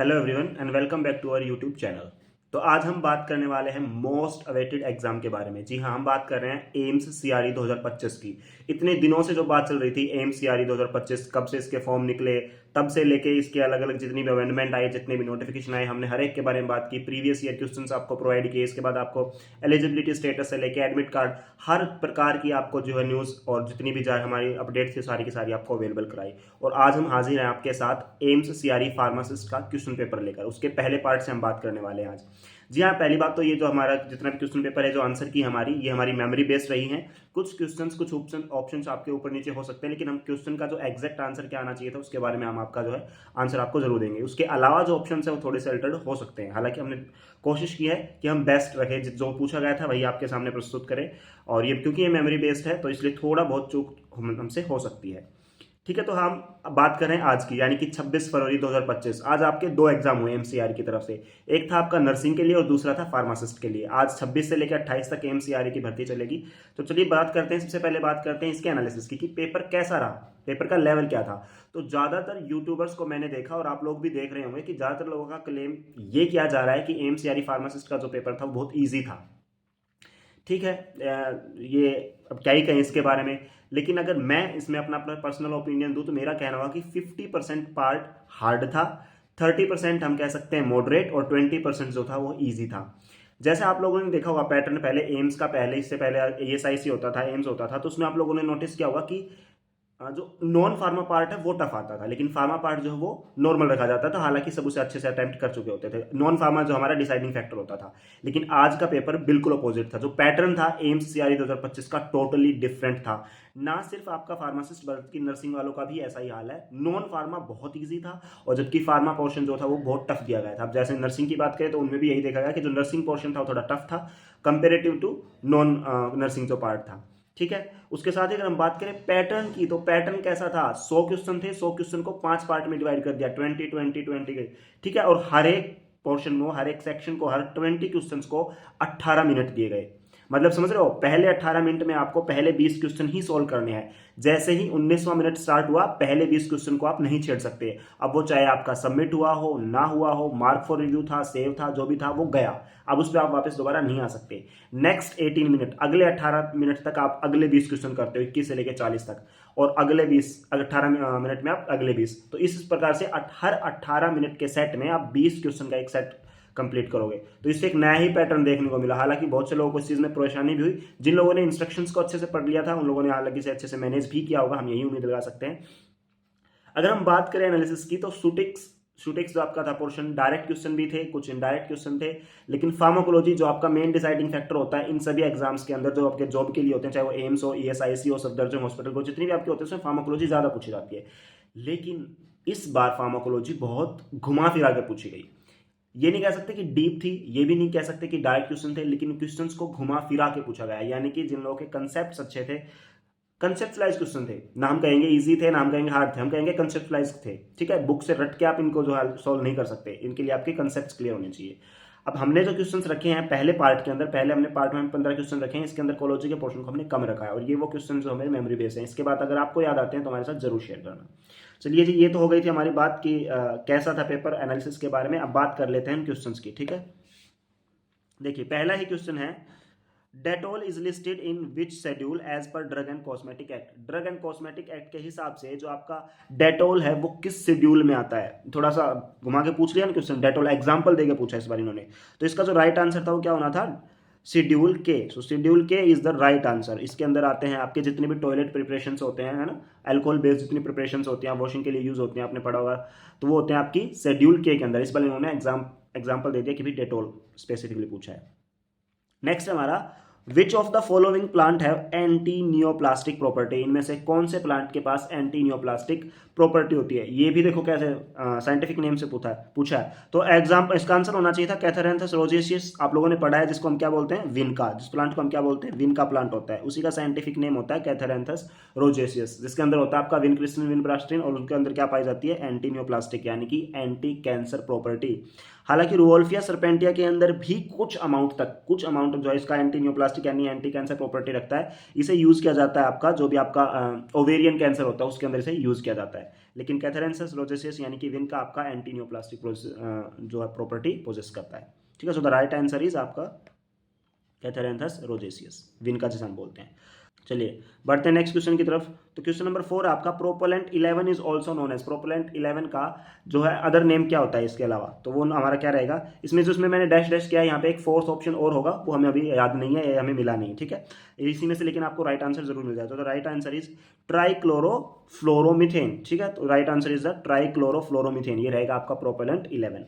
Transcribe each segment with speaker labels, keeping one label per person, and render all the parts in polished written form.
Speaker 1: Hello everyone and welcome back to our YouTube channel. तो आज हम बात करने वाले हैं मोस्ट अवेटेड एग्जाम के बारे में। जी हाँ, हम बात कर रहे हैं एम्स सीआरई 2025 की। इतने दिनों से जो बात चल रही थी एम्स सीआरई 2025, कब से इसके फॉर्म निकले, तब से लेके इसके अलग अलग जितनी भी अमेंडमेंट आए, जितने भी नोटिफिकेशन आए, हमने हर एक के बारे में बात की। प्रीवियस ईयर क्वेश्चन आपको प्रोवाइड किए, इसके बाद आपको एलिजिबिलिटी स्टेटस से लेके एडमिट कार्ड, हर प्रकार की आपको जो है न्यूज़ और जितनी भी जाए हमारी अपडेट थी सारी की सारी आपको अवेलेबल कराई। और आज हम हाजिर हैं आपके साथ एम्स सीआरई फार्मासिस्ट का क्वेश्चन पेपर लेकर। उसके पहले पार्ट से हम बात करने वाले हैं आज। जी हाँ, पहली बात तो ये जो हमारा जितना भी क्वेश्चन पेपर है, जो आंसर की हमारी ये हमारी मेमोरी बेस्ड रही है। कुछ क्वेश्चंस कुछ ऑप्शंस आपके ऊपर नीचे हो सकते हैं, लेकिन हम क्वेश्चन का जो एग्जैक्ट आंसर क्या आना चाहिए था उसके बारे में हम आपका जो है आंसर आपको जरूर देंगे। उसके अलावा जो ऑप्शन है वो थोड़े से अल्टर्ड हो सकते हैं, हालांकि हमने कोशिश की है कि हम बेस्ट रखें, जो पूछा गया था वही आपके सामने प्रस्तुत करें। और ये क्योंकि ये मेमोरी बेस्ड है तो इसलिए थोड़ा बहुत चूक हमसे हो सकती है। ठीक है, तो हम अब बात करें आज की, यानी कि 26 फरवरी 2025। आज आपके दो एग्जाम हुए एमसीआर की तरफ से। एक था आपका नर्सिंग के लिए और दूसरा था फार्मासिस्ट के लिए। आज 26 से लेकर 28 तक एमसीआर की भर्ती चलेगी। तो चलिए बात करते हैं, सबसे पहले बात करते हैं इसके एनालिसिस की कि पेपर कैसा रहा, पेपर का लेवल क्या था। तो ज्यादातर यूट्यूबर्स को मैंने देखा और आप लोग भी देख रहे होंगे कि ज्यादातर लोगों का क्लेम ये किया जा रहा है कि एमसीआर फार्मासिस्ट का जो पेपर था वो बहुत ईजी था। ठीक है, ये अब क्या ही कहें इसके बारे में। लेकिन अगर मैं इसमें अपना अपना पर्सनल ओपिनियन दूं तो मेरा कहना होगा कि 50% पार्ट हार्ड था, 30% हम कह सकते हैं मॉडरेट, और 20% जो था वो इजी था। जैसे आप लोगों ने देखा होगा पैटर्न, पहले एम्स का, पहले इससे पहले एएसआईसी होता था, एम्स होता था, तो उसमें आप लोगों ने नोटिस किया होगा कि जो नॉन फार्मा पार्ट है वो टफ आता था, लेकिन फार्मा पार्ट जो है वो नॉर्मल रखा जाता था। हालांकि सब उसे अच्छे से अटेम्प्ट कर चुके होते थे। नॉन फार्मा जो हमारा डिसाइडिंग फैक्टर होता था। लेकिन आज का पेपर बिल्कुल अपोजिट था। जो पैटर्न था एम्स सीआरई 2025 का टोटली डिफरेंट था। ना सिर्फ आपका फार्मासिस्ट बल्कि नर्सिंग वालों का भी ऐसा ही हाल है। नॉन फार्मा बहुत ईजी था और जबकि फार्मा पोर्शन जो था वो बहुत टफ दिया गया था। अब जैसे नर्सिंग की बात करें तो उनमें भी यही देखा गया कि जो नर्सिंग पोर्शन था वो थोड़ा टफ था कंपेरेटिव टू नॉन नर्सिंग जो पार्ट था। ठीक है, उसके साथ ही अगर हम बात करें पैटर्न की, तो पैटर्न कैसा था, 100 क्वेश्चन थे, 100 क्वेश्चन को 5 पार्ट में डिवाइड कर दिया, 20 के। ठीक है, और हर एक पोर्शन में, हर एक सेक्शन को, हर 20 क्वेश्चन को 18 मिनट दिए गए। मतलब समझ रहे हो, पहले 18 मिनट में आपको पहले 20 क्वेश्चन ही सोल्व करने हैं। जैसे ही 19वां मिनट स्टार्ट हुआ, पहले 20 क्वेश्चन को आप नहीं छेड़ सकते। अब वो चाहे आपका सबमिट हुआ हो ना हुआ हो, मार्क फॉर रिव्यू था, सेव था, जो भी था वो गया। अब उस पर आप वापस दोबारा नहीं आ सकते। नेक्स्ट 18 मिनट, अगले 18 मिनट तक आप अगले 20 क्वेश्चन करते हो, 21 से लेकर 40 तक, और अगले 18 मिनट में आप अगले 20। तो इस प्रकार से हर 18 मिनट के सेट में आप 20 क्वेश्चन का एक सेट कंप्लीट करोगे। तो इससे एक नया ही पैटर्न देखने को मिला। हालांकि बहुत से लोगों को इस चीज में परेशानी भी हुई। जिन लोगों ने इंस्ट्रक्शंस को अच्छे से पढ़ लिया था उन लोगों ने हालांकि से अच्छे से मैनेज भी किया होगा, हम यही उम्मीद लगा सकते हैं। अगर हम बात करें एनालिसिस की, तो शूटिक्स जो आपका था पोर्शन, डायरेक्ट क्वेश्चन भी थे, कुछ इनडायरेक्ट क्वेश्चन थे। लेकिन फार्माकोलॉजी जो आपका मेन डिसाइडिंग फैक्टर होता है इन सभी एग्जाम्स के अंदर, जो आपके जॉब के लिए होते हैं, चाहे वो एम्स हो, ईएसआईसी हो, सफदरजंग हॉस्पिटल को, जितनी भी आपके होते हैं उसमें फार्माकोलॉजी ज्यादा पूछी जाती है। लेकिन इस बार फार्माकोलॉजी बहुत घुमा फिरा के पूछी गई। ये नहीं कह सकते कि डीप थी, ये भी नहीं कह सकते कि डायरेक्ट क्वेश्चन थे, लेकिन क्वेश्चंस को घुमा फिरा के पूछा गया। यानी कि जिन लोगों के कंसेप्ट अच्छे थे, कंसेप्टलाइज क्वेश्चन थे, ना हम कहेंगे इजी थे ना हम कहेंगे हार्ड थे, हम कहेंगे कंसेप्टलाइज थे। ठीक है, बुक से रट के आप इनको जो है सॉल्व नहीं कर सकते, इनके लिए आपके कंसेप्ट क्लियर होने चाहिए। अब हमने जो क्वेश्चंस रखे हैं पहले पार्ट के अंदर, पहले हमने पार्ट में 15 क्वेश्चन रखे हैं, इसके अंदर कोलॉजी के पोर्शन को हमने कम रखा है, और ये वो क्वेश्चन जो हमारे मेमोरी बेस हैं। इसके बाद अगर आपको याद आते हैं तो हमारे साथ जरूर शेयर करना। चलिए जी, ये तो हो गई थी हमारी बात की कैसा था पेपर एनालिसिस के बारे में। अब बात कर लेते हैं क्वेश्चंस की। ठीक है, देखिए पहला ही क्वेश्चन है, Dettol is listed in which schedule as per drug and cosmetic act. Drug and cosmetic act के हिसाब से जो आपका डेटॉल है वो किस शेड्यूल में आता है। थोड़ा सा घुमा के पूछ लिया ना क्वेश्चन, डेटॉल एग्जांपल देके पूछा इस बार इन्होंने। तो इसका जो राइट आंसर था वो क्या होना था, शेड्यूल के। सो शेड्यूल के इज द राइट आंसर। इसके अंदर आते हैं आपके जितने भी टॉयलेट प्रिपरेशन होते हैं, है ना, अल्कोहल बेस्ड जितनी प्रिपरेशन होती हैं, वॉशिंग के लिए यूज होते हैं, आपने पढ़ा होगा, तो वो होते हैं आपकी शेड्यूल के अंदर। इस बार इन्होंने एग्जाम्पल दे दिया कि भी डेटॉल स्पेसिफिकली पूछा है। नेक्स्ट हमारा, विच of the following plant have anti neoplastic property. इनमें से कौन से प्लांट के पास एंटी नियोप्लास्टिक प्रॉपर्टी होती है। ये भी देखो कैसे साइंटिफिक नेम से पूछा है। तो एग्जाम्पल इसका आंसर होना चाहिए था कैथेरेंथस रोजेसियस। आप लोगों ने पढ़ा है, जिसको हम क्या बोलते हैं, विनका। जिस प्लांट को हम क्या बोलते हैं, विनका प्लांट होता है, उसी का साइंटिफिक नेम होता है कैथेरेंथस रोजेसियस, जिसके अंदर होता है आपका विनक्रिस्टिन विनब्रास्टिन, और उनके अंदर क्या पाई जाती है, एंटी नियोप्लास्टिक यानी कि एंटी कैंसर प्रॉपर्टी। हालांकि रुवोल्फिया सर्पेंटिया के अंदर भी कुछ अमाउंट जो है इसका एंटी न्यूप्लास्टिक यानी एंटी कैंसर प्रॉपर्टी रखता है। इसे यूज किया जाता है आपका जो भी आपका ओवेरियन कैंसर होता है उसके अंदर इसे यूज किया जाता है। लेकिन कैथरेंसिस रोजेसियस यानी कि विन का आपका एंटी न्यूप्लास्टिक जो है प्रॉपर्टी पोजेस करता है। ठीक है, सो द राइट आंसर इज आपका कैथरेंथस रोजेसियस, विन का जिसे हम बोलते हैं। चलिए बढ़ते हैं नेक्स्ट क्वेश्चन की तरफ। तो क्वेश्चन नंबर 4 आपका propellant 11 is also known as, propellant 11 का जो है अदर नेम क्या होता है इसके अलावा, तो वो हमारा क्या रहेगा इसमें, जो इसमें मैंने डैश डैश किया है यहाँ पे एक फोर्थ ऑप्शन और होगा, वो हमें अभी याद नहीं है, ये हमें मिला नहीं, ठीक है इसी में से, लेकिन आपको राइट आंसर जरूर मिल जाएगा। तो राइट आंसर इज ट्राइक्लोरोफ्लोरोमीथेन। ठीक है, तो right answer is the trichlorofluoromethane, ये रहेगा आपका प्रोपेलेंट 11।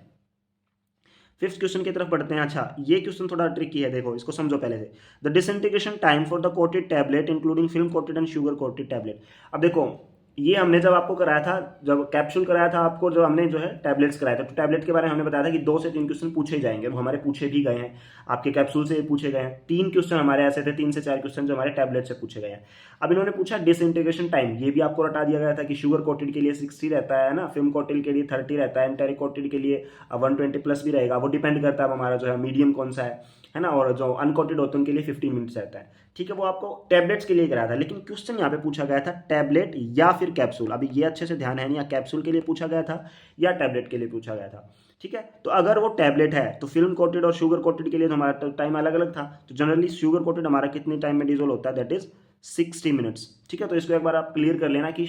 Speaker 1: फिफ्थ क्वेश्चन की तरफ बढ़ते हैं। अच्छा ये क्वेश्चन थोड़ा ट्रिकी है, देखो इसको समझो पहले से। The disintegration time for the coated tablet including film coated and sugar coated tablet. अब देखो ये हमने जब आपको कराया था, जब कैप्सूल कराया था आपको, जब हमने जो है टैबलेट्स कराया था, तो टैबलेट के बारे में हमने बताया था कि 2 से 3 क्वेश्चन पूछे जाएंगे, वो हमारे पूछे भी गए हैं, आपके कैप्सूल से पूछे गए हैं। 3 क्वेश्चन हमारे ऐसे थे, 3 से 4 क्वेश्चन जो हमारे टैबलेट से पूछे गए हैं। अब इन्होंने पूछा डिसइंटीग्रेशन टाइम, ये भी आपको रटा दिया गया था कि शुगर कोटेड के लिए 60 रहता है ना, फिल्म कोटेड के लिए 30 रहता है, एंटेरिक कोटेड के लिए 120 प्लस भी रहेगा, वो डिपेंड करता है हमारा जो है मीडियम कौन सा है ना, और जो अनकोटेड होते हैं उनके लिए 15 मिनट्स रहता है। ठीक है, वो आपको टैबलेट्स के लिए कराया था, लेकिन क्वेश्चन यहाँ पे पूछा गया था टैबलेट या फिर कैप्सूल। अभी ये अच्छे से ध्यान है नहीं, या कैप्सूल के लिए पूछा गया था या टैबलेट के लिए पूछा गया था। ठीक है, तो अगर वो टैबलेट है तो फिल्म कोटेड और शुगर कोटेड के लिए तो हमारा टाइम अलग अलग था। तो जनरली शुगर कोटेड हमारा कितने टाइम में डिजोल्व होता है, दैट इज 60 मिनट्स। ठीक है, तो इसको एक बार आप क्लियर कर लेना कि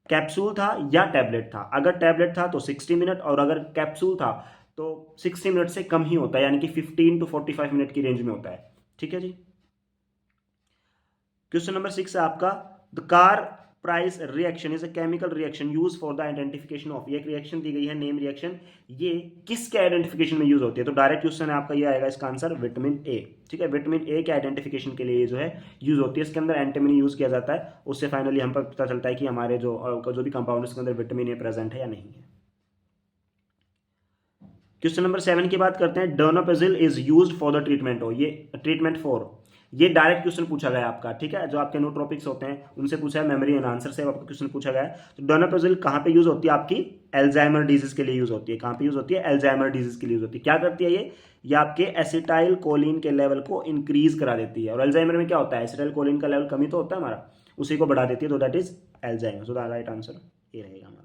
Speaker 1: कैप्सूल था या टैबलेट था। अगर टैबलेट था तो 60 मिनट, और अगर कैप्सूल था तो 60 मिनट से कम ही होता है, यानी कि 15 to 45 मिनट की रेंज में होता है। ठीक है जी। क्वेश्चन नंबर 6 है आपका, the car price reaction is a chemical reaction use for the identification of, ये एक रिएक्शन दी गई है नेम रिएक्शन, ये किसके आइडेंटिफिकेशन में यूज होती है, तो डायरेक्ट क्वेश्चन है आपका, ये आएगा इसका आंसर विटामिन ए। ठीक है, विटामिन ए के आइडेंटिफिकेशन के लिए जो है यूज होती है, इसके अंदर एंटीमनी यूज किया जाता है, उससे फाइनली हम पर पता चलता है कि हमारे जो भी कंपाउंड इसके अंदर विटामिन ए प्रेजेंट है या नहीं है। क्वेश्चन नंबर 7 की बात करते हैं, donepezil is used for the treatment हो, ये ट्रीटमेंट फॉर, ये डायरेक्ट क्वेश्चन पूछा गया आपका। ठीक है, जो आपके नोट्रोपिक्स होते हैं उनसे पूछा है, मेमोरी एंड आंसर से आपका क्वेश्चन पूछा गया है। तो डर्नापेजिल कहाँ पे यूज होती है, आपकी एल्जाइमर डिजीज के लिए यूज होती है। कहाँ पे यूज होती है, एल्जाइमर डिजीज के लिए यूज होती है। क्या करती है ये आपके एसिटाइल कोलिन के लेवल को इंक्रीज करा देती है, और एल्जाइमर में क्या होता है, एसिटाइल कोलिन का लेवल कमी तो होता है हमारा, उसी को बढ़ा देती है, तो that is Alzheimer. So the right answer ये रहेगा हमारा।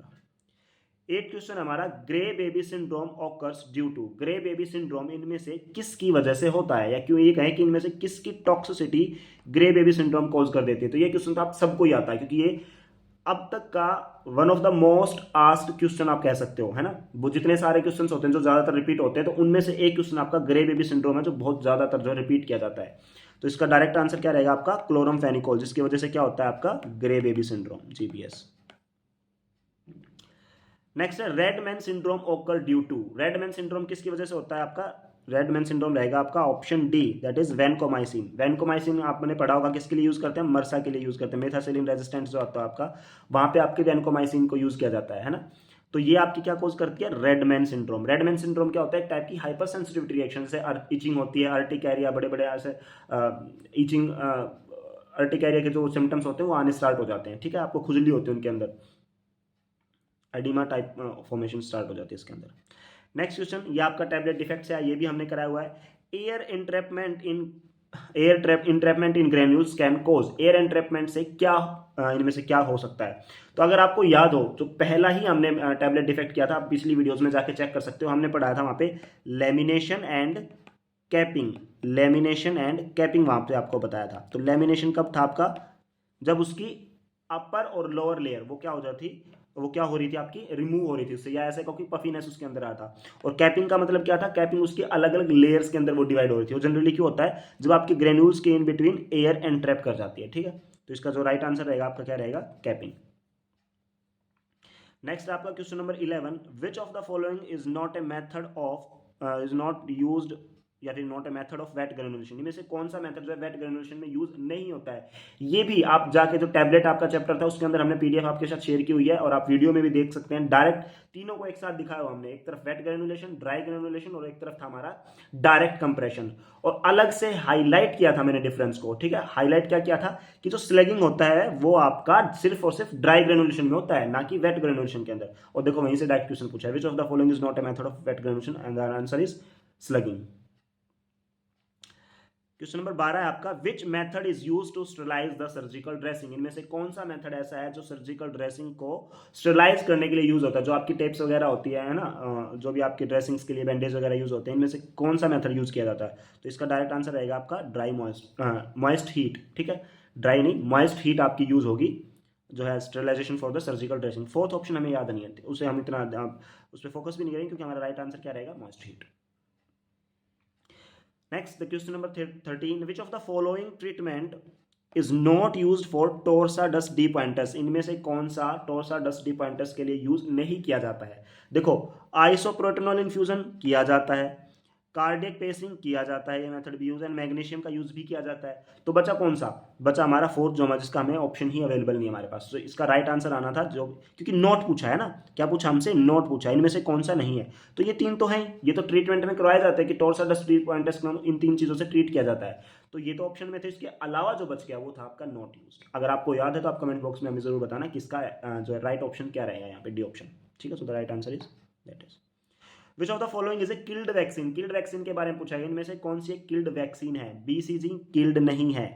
Speaker 1: 8 क्वेश्चन हमारा, grey baby syndrome occurs due to, grey baby syndrome इनमें से किसकी वजह से होता है, या क्यों ये कहें कि इनमें से किसकी toxicity grey baby syndrome cause कर देती है। तो ये क्वेश्चन तो आप सबको ही आता है, क्योंकि ये अब तक का one of the most asked question आप कह सकते हो, है ना। वो जितने सारे क्वेश्चन होते हैं जो ज्यादातर रिपीट होते हैं, तो उनमें से एक क्वेश्चन आपका ग्रे बेबी सिंड्रोम है, जो बहुत ज्यादातर जो रिपीट किया जाता है। तो इसका डायरेक्ट आंसर क्या रहेगा आपका, क्लोरमफेनिकोल, जिसकी वजह से क्या होता है आपका grey baby syndrome, GBS. Next है रेडमैन सिंड्रोम ओकर ड्यू टू, रेडमैन सिंड्रोम किसकी वजह से होता है आपका, रेडमैन सिंड्रोम रहेगा आपका option D, that is vancomycin. Vancomycin आपने पढ़ा होगा किसके लिए यूज करते हैं, मर्सा के लिए यूज करते हैं, मेथासिलिन रेजिस्टेंस जो होता है आपका, वहां पे आपके वैनकोमाइसिन को यूज किया जाता है ना। तो ये आपकी क्या कोज करती है, रेडमैन सिंड्रोम। रेडमैन सिंड्रोम क्या होता है, एक टाइप की हाइपर सेंसिटिविटी रिएक्शन, जैसे इचिंग होती है, अर्टिकेरिया, बड़े बड़े ऐसे इचिंग अर्टिकेरिया के जो सिम्टम्स होते हैं वो आने स्टार्ट हो जाते हैं। ठीक है, आपको खुजली होती है उनके अंदर, एडिमा टाइप फॉर्मेशन स्टार्ट हो जाती है इसके अंदर। नेक्स्ट क्वेश्चन, ये आपका टैबलेट डिफेक्ट से है, ये भी हमने कराया हुआ है। Air entrapment in granules can cause, air entrapment से क्या इनमें से क्या हो सकता है। तो अगर आपको याद हो, जो पहला ही हमने टैबलेट डिफेक्ट किया था, आप पिछली वीडियोस में जाके चेक कर सकते हो, हमने पढ़ाया था वहां पे lamination and capping, lamination and capping वहां पे आपको बताया था। तो लेमिनेशन कब था आपका, जब उसकी अपर और लोअर लेयर वो क्या हो जाती, वो क्या हो रही थी आपकी, रिमूव हो रही थी उससे, या ऐसे क्योंकि पफीनेस उसके अंदर आता। और कैपिंग का मतलब क्या था, कैपिंग उसकी अलग अलग लेयर्स के अंदर वो डिवाइड हो रही थी। वो जनरली क्यों होता है, जब आपके ग्रेन्यूल्स के इन बिटवीन एयर एंट्रैप कर जाती है। ठीक है, तो इसका जो राइट आंसर रहेगा आपका क्या रहेगा, कैपिंग। नेक्स्ट आपका question number 11, which of the following is not a method of is not used या फिर not a method of wet granulation, इनमें से कौन सा मेथड जो है वेट ग्रेनुलेशन में यूज नहीं होता है? ये भी आप जाके जो टैबलेट आपका चैप्टर था उसके अंदर हमने पीडीएफ आपके साथ शेयर की हुई है और आप वीडियो में भी देख सकते हैं। डायरेक्ट तीनों को एक साथ दिखाया हुआ हमने, एक तरफ वेट ग्रेनुलेशन, ड्राई ग्रेनुलेशन और एक तरफ था हमारा डायरेक्ट कंप्रेशन, और अलग से हाईलाइट किया था मैंने डिफरेंस को। ठीक है, हाईलाइट क्या किया था कि जो स्लैगिंग होता है वो आपका सिर्फ और सिर्फ ड्राई ग्रेनुलेशन में होता है, ना कि वेट ग्रेनुलेशन के अंदर। और देखो वहीं से डायरेक्ट क्वेश्चन पूछा है, which of the following is not a method of wet granulation, and the answer is slugging. Question number 12 है आपका, which method is use to sterilise the surgical dressing, इनमें से कौन सा मेथड ऐसा है जो सर्जिकल ड्रेसिंग को स्टरलाइज करने के लिए यूज होता है? जो आपकी टेप्स वगैरह होती है ना, जो भी आपकी ड्रेसिंग्स के लिए बैंडेज वगैरह यूज होते हैं, इनमें से कौन सा मेथड यूज किया जाता है? तो इसका डायरेक्ट आंसर रहेगा आपका ड्राई मॉइस्ट हीट। ठीक है, ड्राई नहीं, मॉइस्ट हीट आपकी यूज होगी जो है sterilisation for the surgical dressing. Fourth option हमें याद नहीं है, उसे हम इतना उस पर फोकस भी नहीं करेंगे क्योंकि हमारा राइट आंसर क्या रहेगा? Moist heat. Next, the question number 13. Which of the following treatment is not used for torsa dust depointers? इनमें से कौन सा torsa dust depointers के लिए यूज नहीं किया जाता है? देखो, आइसोप्रोटेनॉल इन्फ्यूजन किया जाता है, कार्डियक पेसिंग किया जाता है, ये मेथड भी यूज, एंड मैग्नीशियम का यूज भी किया जाता है। तो बचा कौन सा? बचा हमारा फोर्थ जोमा, जिसका हमें ऑप्शन ही अवेलेबल नहीं है हमारे पास। तो इसका राइट आंसर आना था जो, क्योंकि नोट पूछा है ना, क्या पूछा हमसे? नोट पूछा है, इनमें से कौन सा नहीं है? तो ये तीन तो हैं, ये तो ट्रीटमेंट में करवाया जाता है कि टॉर्सा डस्ट डिपॉइंटर्स इन तीन चीजों से ट्रीट किया जाता है। तो ये तो ऑप्शन में थे, इसके अलावा जो बच गया वो था आपका नॉट यूज। अगर आपको याद है तो आप कमेंट बॉक्स में हमें जरूर बताना किसका जो है राइट ऑप्शन क्या रहेगा यहाँ पे, डी ऑप्शन। ठीक है, सो the right answer is that is. Which of the following is a killed vaccine, killed vaccine के बारे में पूछा गया, इनमें से कौन सी एक किल्ड वैक्सीन है? बीसीजी किल्ड नहीं है,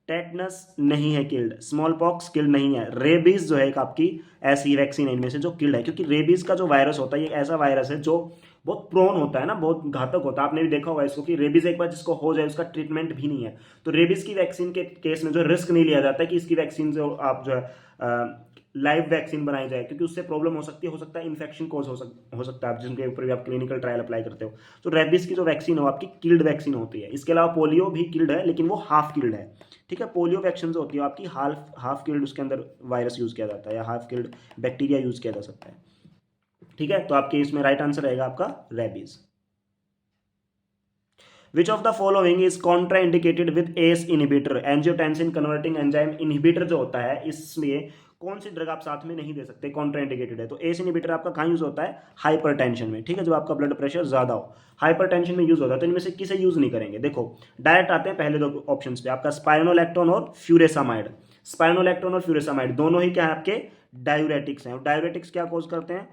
Speaker 1: टेटनस नहीं है किल्ड, स्मॉल पॉक्स किल्ड नहीं है, रेबीज जो है एक आपकी ऐसी वैक्सीन है इनमें से जो किल्ड है, क्योंकि रेबीज का जो वायरस होता है ये ऐसा वायरस है जो बहुत प्रोन होता है ना, बहुत घातक होता है। आपने भी देखा होगा इसको कि रेबीज एक बार जिसको हो जाए उसका ट्रीटमेंट भी नहीं है। तो रेबीज की वैक्सीन के केस में जो रिस्क नहीं लिया जाता है कि इसकी वैक्सीन जो आप जो है लाइव वैक्सीन बनाई जाए, क्योंकि उससे प्रॉब्लम हो सकती है, हो सकता है इन्फेक्शन कोज हो सकता है आप जिनके ऊपर भी आप क्लिनिकल ट्रायल अप्लाई करते हो। तो रेबीज की जो वैक्सीन हो आपकी किल्ड वैक्सीन होती है। इसके अलावा पोलियो भी किल्ड है, लेकिन वो हाफ किल्ड है। ठीक है, पोलियो वैक्सीन जो होती है आपकी हाफ किल्ड, उसके अंदर वायरस यूज किया जाता है या हाफ किल्ड बैक्टीरिया यूज किया जा सकता है। ठीक है, तो आपके इसमें राइट आंसर रहेगा आपका rabies. Which of the following is Contra indicated with ACE inhibitor, angiotensin converting enzyme inhibitor जो होता है, इसमें कौन सी ड्रग आप साथ में नहीं दे सकते? कॉन्ट्रा इंडिकेटेड है। तो एस इनहिबिटर आपका कहाँ यूज होता है? हाइपरटेंशन में। ठीक है, जब आपका ब्लड प्रेशर ज्यादा हो, हाइपरटेंशन में यूज होता है। तो इनमें से किसे यूज नहीं करेंगे? देखो डायरेक्ट आते हैं पहले दो ऑप्शन पे, आपका स्पाइरोनोलैक्टोन और फ्यूरेसामाइड। स्पाइरोनोलैक्टोन और फ्यूरेसामाइड दोनों ही क्या है आपके? डायूरेटिक्स हैं। डायूरेटिक्स क्या कॉज करते हैं?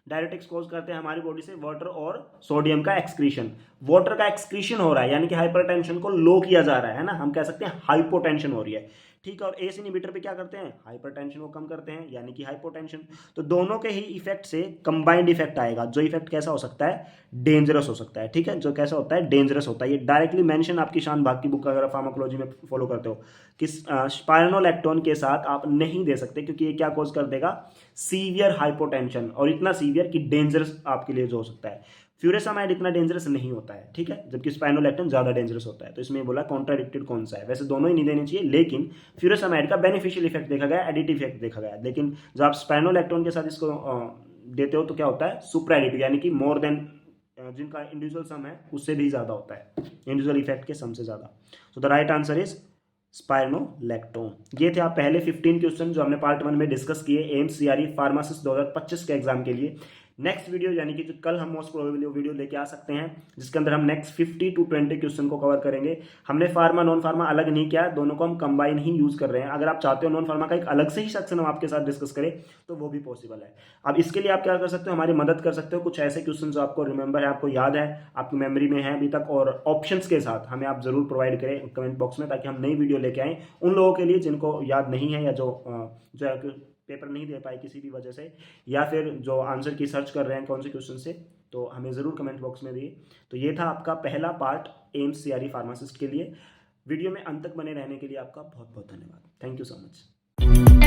Speaker 1: डायरेटिक्स कॉज करते हैं हमारी बॉडी से वाटर और सोडियम का एक्सक्रीशन। वाटर का एक्सक्रीशन हो रहा है यानी कि हाइपरटेंशन को लो किया जा रहा है ना, हम कह सकते हैं हाइपोटेंशन हो रही है। ठीक है, और एस इनहिबिटर पे क्या करते हैं? हाइपरटेंशन को कम करते हैं यानी कि हाइपोटेंशन। तो दोनों के ही इफेक्ट से कंबाइंड इफेक्ट आएगा, जो इफेक्ट कैसा हो सकता है? डेंजरस हो सकता है। ठीक है, जो कैसा होता है? डेंजरस होता है। ये डायरेक्टली मेंशन आपकी शान भाग की बुक अगर फार्माकोलॉजी में फॉलो करते हो कि स्पाइरोनोलैक्टोन के साथ आप नहीं दे सकते, क्योंकि ये क्या कॉज कर देगा? सीवियर हाइपोटेंशन, और इतना सीवियर कि डेंजरस आपके लिए जो हो सकता है। फ्यूरेसामाइड इतना डेंजरस नहीं होता है। ठीक है, जबकि स्पाइरोलैक्टोन ज्यादा डेंजरस होता है। तो इसमें बोला कॉन्ट्राडिक्टेड कौन सा है? वैसे दोनों ही नहीं देने चाहिए, लेकिन फ्यूरेसामाइड का बेनिफिशियल इफेक्ट देखा गया, एडिटिव इफेक्ट देखा गया। लेकिन जब आप स्पाइरोलैक्टोन के साथ इसको देते हो तो क्या होता है? सुपर एडिटिव, यानी कि मोर देन जिनका इंडिविजुअल सम है उससे भी ज्यादा होता है, इंडिविजुअल इफेक्ट के सम से ज्यादा। सो the right answer is spironolactone. ये थे आप पहले 15 क्वेश्चन जो हमने पार्ट 1 में डिस्कस किए एम्स सीआरई फार्मासिस्ट 2025 के एग्जाम के लिए। नेक्स्ट वीडियो यानी कि जो कल हम मोस्ट प्रोबेबली वीडियो लेके आ सकते हैं, जिसके अंदर हम नेक्स्ट 50 to 20 क्वेश्चन को कवर करेंगे। हमने फार्मा नॉन फार्मा अलग नहीं किया, दोनों को हम कंबाइन ही यूज कर रहे हैं। अगर आप चाहते हो नॉन फार्मा का एक अलग से ही सेक्शन हम आपके साथ डिस्कस करें तो वो भी पॉसिबल है। अब इसके लिए आप क्या कर सकते हो? हमारी मदद कर सकते हो। कुछ ऐसे क्वेश्चन जो आपको रिमेंबर है, आपको याद है, आपकी मेमोरी में है अभी तक, और ऑप्शंस के साथ हमें आप जरूर प्रोवाइड करें कमेंट बॉक्स में, ताकि हम नई वीडियो लेके आएँ उन लोगों के लिए जिनको याद नहीं है या जो पेपर नहीं दे पाए किसी भी वजह से, या फिर जो आंसर की सर्च कर रहे हैं कौन से क्वेश्चन से, तो हमें ज़रूर कमेंट बॉक्स में दिए। तो ये था आपका पहला पार्ट एम्स सीआरई फार्मासिस्ट के लिए। वीडियो में अंत तक बने रहने के लिए आपका बहुत बहुत धन्यवाद। Thank you so much.